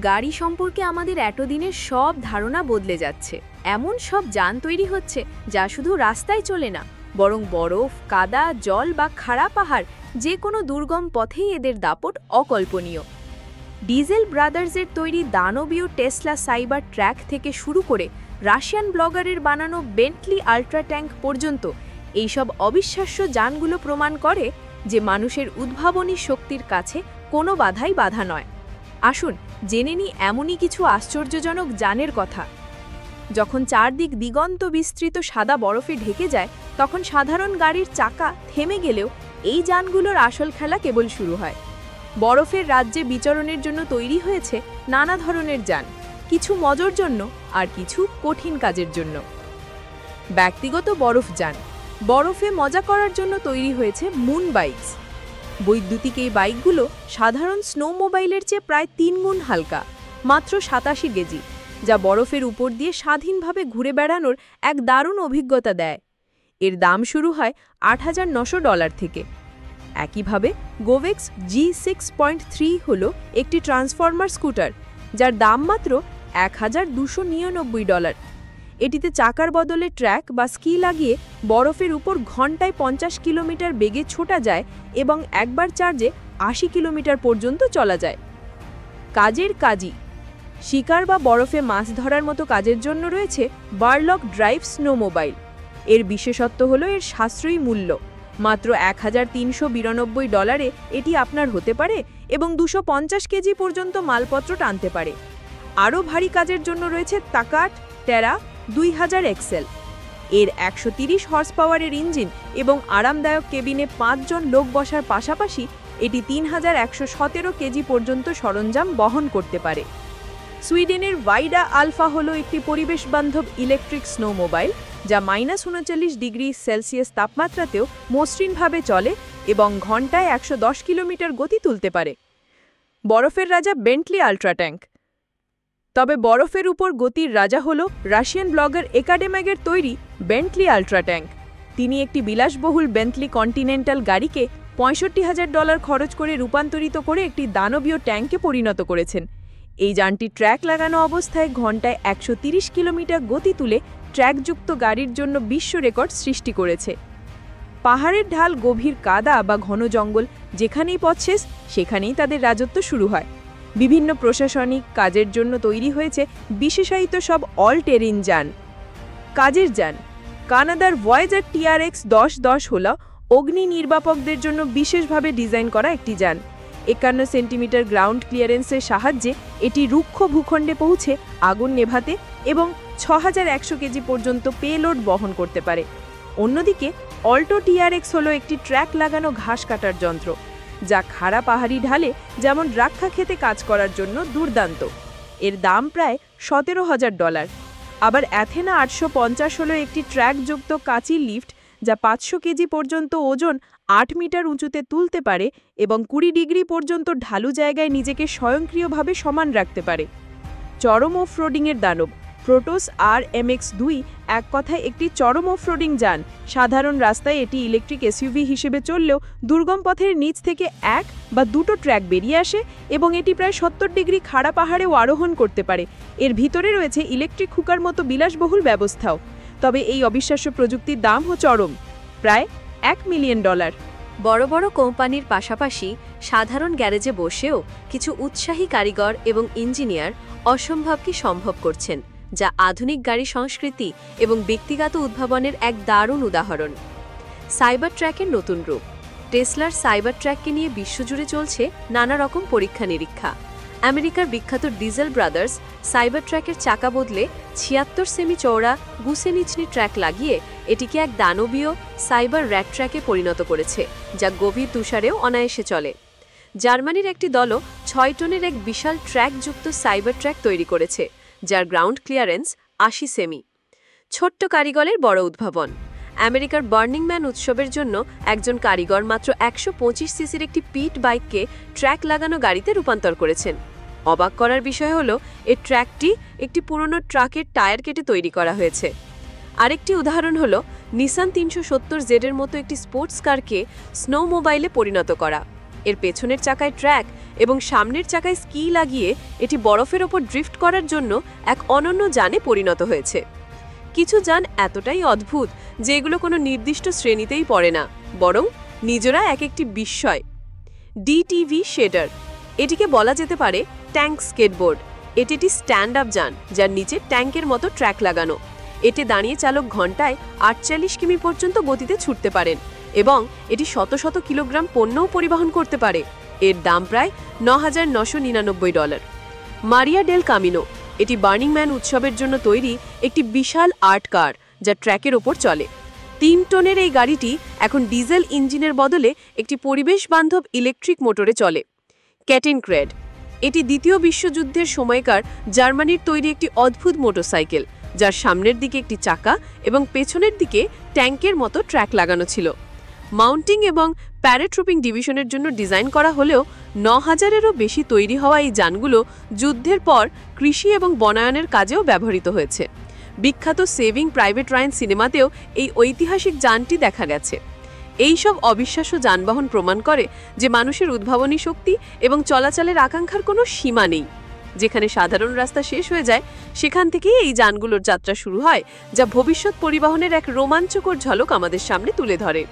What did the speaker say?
গাড়ি সম্পর্কে আমাদের এতদিনের সব ধারণা বদলে যাচ্ছে। এমন সব যান তৈরি হচ্ছে যা শুধু রাস্তায় চলে না, বরং বরফ, কাদা, জল বা খাড়া পাহাড় যে কোনো দুর্গম পথেই এদের দাপট অকল্পনীয়। ডিজেল ব্রাদার্সের তৈরি দানবীয় টেসলা সাইবার ট্র্যাক থেকে শুরু করে রাশিয়ান ব্লগারের বানানো বেন্টলি আল্ট্রা ট্যাঙ্ক পর্যন্ত এইসব অবিশ্বাস্য যানগুলো প্রমাণ করে যে মানুষের উদ্ভাবনী শক্তির কাছে কোনো বাধাই বাধা নয়। আসুন জেনে নিই এমনই কিছু আশ্চর্যজনক যানের কথা। যখন চারদিক দিগন্ত বিস্তৃত সাদা বরফে ঢেকে যায়, তখন সাধারণ গাড়ির চাকা থেমে গেলেও এই যানগুলোর আসল খেলা কেবল শুরু হয়। বরফের রাজ্যে বিচরণের জন্য তৈরি হয়েছে নানা ধরনের যান, কিছু মজার জন্য আর কিছু কঠিন কাজের জন্য। ব্যক্তিগত বরফ যান। বরফে মজা করার জন্য তৈরি হয়েছে মুন বাইকস। বৈদ্যুতিক এই বাইকগুলো সাধারণ স্নোমোবাইলের চেয়ে প্রায় 3 গুণ হালকা, মাত্র 87 কেজি, যা বরফের উপর দিয়ে স্বাধীনভাবে ঘুরে বেড়ানোর এক দারুণ অভিজ্ঞতা দেয়। এর দাম শুরু হয় $8,900 থেকে। একইভাবে গোভেক্স G6.3 হল একটি ট্রান্সফর্মার স্কুটার, যার দাম মাত্র $1,299। এটিতে চাকার বদলে ট্র্যাক বা স্কি লাগিয়ে বরফের উপর ঘন্টায় 50 কিলোমিটার বেগে ছোটা যায় এবং একবার চার্জে 80 কিলোমিটার পর্যন্ত চলা যায়। কাজের কাজই। শিকার বা বরফে মাছ ধরার মতো কাজের জন্য রয়েছে বারলক ড্রাইভ স্নোমোবাইল। এর বিশেষত্ব হলো এর সাশ্রয়ী মূল্য। মাত্র $1,392 এটি আপনার হতে পারে এবং 250 কেজি পর্যন্ত মালপত্র টানতে পারে। আরও ভারী কাজের জন্য রয়েছে তাকাট টেরা 2000 এক্সেল। এর 130 হর্স পাওয়ারের ইঞ্জিন এবং আরামদায়ক কেবিনে 5 জন লোক বসার পাশাপাশি এটি 3117 কেজি পর্যন্ত সরঞ্জাম বহন করতে পারে। সুইডেনের ভাইডা আলফা হলো একটি পরিবেশবান্ধব ইলেকট্রিক স্নোমোবাইল, যা -39°C তাপমাত্রাতেও মসৃণভাবে চলে এবং ঘন্টায় 110 কিলোমিটার গতি তুলতে পারে। বরফের রাজা বেন্টলি আল্ট্রা ট্যাঙ্ক। তবে বরফের উপর গতির রাজা হল রাশিয়ান ব্লগার একাডেম্যাগের তৈরি বেন্টলি আল্ট্রা ট্যাঙ্ক। তিনি একটি বিলাসবহুল বেন্টলি কন্টিনেন্টাল গাড়িকে $65,000 খরচ করে রূপান্তরিত করে একটি দানবীয় ট্যাঙ্কে পরিণত করেছেন। এই যানটি ট্র্যাক লাগানো অবস্থায় ঘন্টায় 130 কিলোমিটার গতি তুলে ট্র্যাকযুক্ত গাড়ির জন্য বিশ্ব রেকর্ড সৃষ্টি করেছে। পাহাড়ের ঢাল, গভীর কাদা বা ঘন জঙ্গল, যেখানেই পথ শেষ সেখানেই তাদের রাজত্ব শুরু হয়। বিভিন্ন প্রশাসনিক কাজের জন্য তৈরি হয়েছে বিশেষায়িত সব অল টেরিন যান। কাজের যান। কানাডার ভয়েজার TRX 1010 হল অগ্নি নির্বাপকদের জন্য বিশেষভাবে ডিজাইন করা একটি যান। 51 সেন্টিমিটার গ্রাউন্ড ক্লিয়ারেন্সের সাহায্যে এটি রুক্ষ ভূখণ্ডে পৌঁছে আগুন নেভাতে এবং 6100 কেজি পর্যন্ত পেলোড বহন করতে পারে। অন্যদিকে অল্টো TRX হল একটি ট্র্যাক লাগানো ঘাস কাটার যন্ত্র, যা খাড়া পাহাড়ি ঢালে যেমন রাক্ষা খেতে কাজ করার জন্য দুর্দান্ত। এর দাম প্রায় $17,000। আবার অ্যাথেনা 850 হল একটি ট্র্যাকযুক্ত কাঁচি লিফট, যা 500 কেজি পর্যন্ত ওজন 8 মিটার উঁচুতে তুলতে পারে এবং 20 ডিগ্রি পর্যন্ত ঢালু জায়গায় নিজেকে স্বয়ংক্রিয়ভাবে সমান রাখতে পারে। চরম অফরোডিংয়ের দানব। প্রোটোস RMX2 এক কথায় একটি চরম অফরোডিং যান। সাধারণ রাস্তায় এটি ইলেকট্রিক SUV হিসেবে চললেও দুর্গম পথের নিচ থেকে 1 বা 2টো ট্র্যাক বেরিয়ে আসে এবং এটি প্রায় 70 ডিগ্রি খাড়া পাহাড়েও আরোহণ করতে পারে। এর ভিতরে রয়েছে ইলেকট্রিক হুকার মতো বিলাসবহুল ব্যবস্থাও। তবে এই অবিশ্বাস্য প্রযুক্তির দামও চরম, প্রায় $1 মিলিয়ন। বড় বড় কোম্পানির পাশাপাশি সাধারণ গ্যারেজে বসেও কিছু উৎসাহী কারিগর এবং ইঞ্জিনিয়ার অসম্ভবকে সম্ভব করছেন, যা আধুনিক গাড়ি সংস্কৃতি এবং ব্যক্তিগত উদ্ভাবনের এক দারুণ উদাহরণ। সাইবার ট্র্যাকের নতুন রূপ। টেসলার সাইবার ট্র্যাককে নিয়ে বিশ্বজুড়ে চলছে নানা রকম পরীক্ষা নিরীক্ষা। আমেরিকার বিখ্যাত ডিজেল ব্রাদার্স সাইবার ট্র্যাকের চাকা বদলে 76 সেমি চওড়া গুসেনিচনি ট্র্যাক লাগিয়ে এটিকে এক দানবীয় সাইবার র্যাট ট্র্যাকে পরিণত করেছে, যা গভীর তুষারেও অনায়াসে চলে। জার্মানির একটি দলও 6 টনের এক বিশাল ট্র্যাকযুক্ত সাইবার ট্র্যাক তৈরি করেছে, যার গ্রাউন্ড ক্লিয়ারেন্স 80 সেমি। ছোট্ট কারিগরের বড় উদ্ভাবন। আমেরিকার বার্নিং ম্যান উৎসবের জন্য একজন কারিগর মাত্র 125 সিসির একটি পিট বাইককে ট্র্যাক লাগানো গাড়িতে রূপান্তর করেছেন। অবাক করার বিষয় হলো এই ট্র্যাকটি একটি পুরনো ট্রাকের টায়ার কেটে তৈরি করা হয়েছে। আরেকটি উদাহরণ হলো নিসান 370Z এর মতো একটি স্পোর্টস কারকে স্নো মোবাইলে পরিণত করা। এর পেছনের চাকায় ট্র্যাক এবং সামনের চাকায় স্কি লাগিয়ে এটি বরফের ওপর ড্রিফট করার জন্য এক অনন্য যানে পরিণত হয়েছে। কিছু যান এতটাই অদ্ভুত যে এগুলো কোনো নির্দিষ্ট শ্রেণীতেই পড়ে না, বরং নিজেরা এক একটি বিস্ময়। ডিটিভি শেডার, এটিকে বলা যেতে পারে ট্যাঙ্ক স্কেটবোর্ড। এটি একটি স্ট্যান্ড আপ যান যার নিচে ট্যাঙ্কের মতো ট্র্যাক লাগানো। এতে দাঁড়িয়ে চালক ঘন্টায় 48 কিমি পর্যন্ত গতিতে ছুটতে পারেন এবং এটি শত শত কিলোগ্রাম পণ্যও পরিবহন করতে পারে। এর দাম প্রায় $9,999। মারিয়া ডেল কামিনো, এটি বার্নিং ম্যান উৎসবের জন্য তৈরি একটি বিশাল আর্ট কার যা ট্র্যাকের ওপর চলে। 3 টনের এই গাড়িটি এখন ডিজেল ইঞ্জিনের বদলে একটি পরিবেশ বান্ধব ইলেকট্রিক মোটরে চলে। ক্যাটেনক্রেড, এটি দ্বিতীয় বিশ্বযুদ্ধের সময়কার জার্মানির তৈরি একটি অদ্ভুত মোটরসাইকেল যার সামনের দিকে একটি চাকা এবং পেছনের দিকে ট্যাঙ্কের মতো ট্র্যাক লাগানো ছিল। মাউন্টিং এবং প্যারাট্রুপিং ডিভিশনের জন্য ডিজাইন করা হলেও 9000-এরও বেশি তৈরি হওয়া এই যানগুলো যুদ্ধের পর কৃষি এবং বনায়নের কাজেও ব্যবহৃত হয়েছে। বিখ্যাত সেভিং প্রাইভেট রায়ান সিনেমাতেও এই ঐতিহাসিক যানটি দেখা গেছে। এই সব অবিশ্বাস্য যানবাহন প্রমাণ করে যে মানুষের উদ্ভাবনী শক্তি এবং চলাচলের আকাঙ্ক্ষার কোনো সীমা নেই। যেখানে সাধারণ রাস্তা শেষ হয়ে যায় সেখান থেকেই এই যানগুলোর যাত্রা শুরু হয়, যা ভবিষ্যৎ পরিবহনের এক রোমাঞ্চকর ঝলক আমাদের সামনে তুলে ধরে।